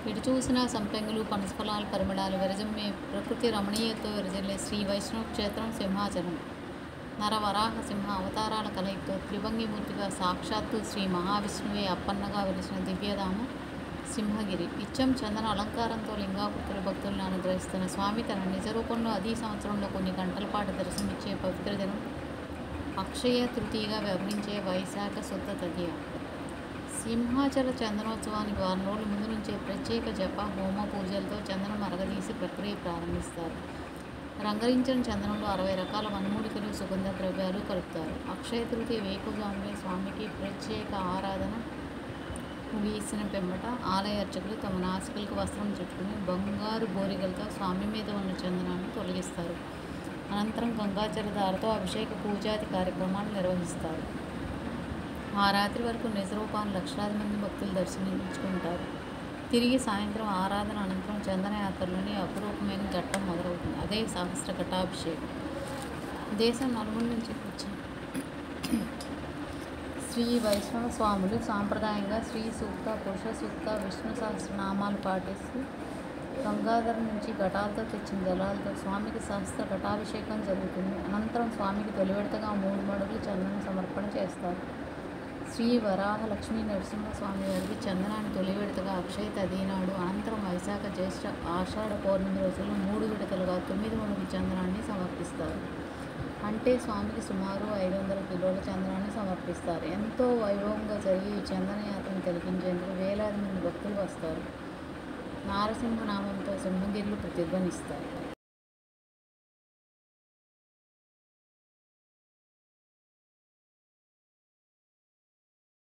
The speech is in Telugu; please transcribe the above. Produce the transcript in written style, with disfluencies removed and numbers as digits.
ఎటు చూసినా సంపెంగులు పనసఫలాలు పరిమళాలు విరజమ్మే ప్రకృతి రమణీయతతో విరజిల్లే శ్రీ వైష్ణవ క్షేత్రం సింహాచలం. నరవరాహ సింహ అవతారాల కలయికతో త్రిభంగిమూర్తిగా సాక్షాత్తు శ్రీ మహావిష్ణువే అప్పన్నగా వెలిసిన దివ్యధామం సింహగిరి. నిత్యం చందన అలంకారంతో లింగాకృతుల భక్తులను అనుగ్రహిస్తున్న స్వామి తన నిజ రూపంలో అదే సంవత్సరంలో కొన్ని గంటల పాటు దర్శనమిచ్చే పవిత్ర దినం అక్షయ తృతీయగా వ్యవహరించే వైశాఖ శుద్ధ తదియ. సింహాచల చందనోత్సవానికి వారం రోజుల ముందు నుంచే ప్రత్యేక జప హోమ పూజలతో చందనం అరగదీసి ప్రక్రియ ప్రారంభిస్తారు. రంగరించిన చందనంలో 60 రకాల వనమూలికలు సుగంధ ద్రవ్యాలు కలుపుతారు. అక్షయ తృతీయ వేకుజామునే స్వామికి ప్రత్యేక ఆరాధన ముగిసిన పిమ్మట ఆలయ అర్చకులు తమ నాసికలకు వస్త్రం చుట్టుకుని బంగారు బోరిగలతో స్వామి మీద ఉన్న చందనాన్ని తొలగిస్తారు. అనంతరం గంగాజలధారతో అభిషేక పూజాది కార్యక్రమాలు నిర్వహిస్తారు. ఆ రాత్రి వరకు నిజరూపాన్ని లక్షలాది మంది భక్తులు దర్శించుకుంటారు. తిరిగి సాయంత్రం ఆరాధన అనంతరం చందనయాత్రలోని అపురూపమైన ఘట్టం మొదలవుతుంది. అదే సహస్ర ఘటాభిషేకం. దేశం నలుగురి నుంచి వచ్చిన శ్రీ వైష్ణవ స్వాములు సాంప్రదాయంగా శ్రీ సూక్త, పురుష సూక్త, విష్ణు సహస్రనామాలు పాటిస్తూ గంగాధర నుంచి ఘటాలతో తెచ్చిన జలాలతో స్వామికి సహస్ర ఘటాభిషేకం జరుగుతుంది. అనంతరం స్వామికి తొలి విడతగా 3 మడుగులు చందన సమర్పణ చేస్తారు. శ్రీ వరాహ లక్ష్మీ నరసింహస్వామి వారికి చందనాన్ని తొలి విడతగా అక్షయ తదీనాడు, అనంతరం వైశాఖ జ్యేష్ఠ ఆషాఢ పౌర్ణమి రోజుల్లో 3 విడతలుగా 9 మడుగుల చందనాన్ని సమర్పిస్తారు. అంటే స్వామికి సుమారు 500 కిలోల చందనాన్ని సమర్పిస్తారు. ఎంతో వైభవంగా జరిగే ఈ చందనయాత్రను తిలకించేందుకు వేలాది మంది భక్తులు వస్తారు. నారసింహనామంతో సింహగిరులు ప్రతిధ్వనిస్తాయి.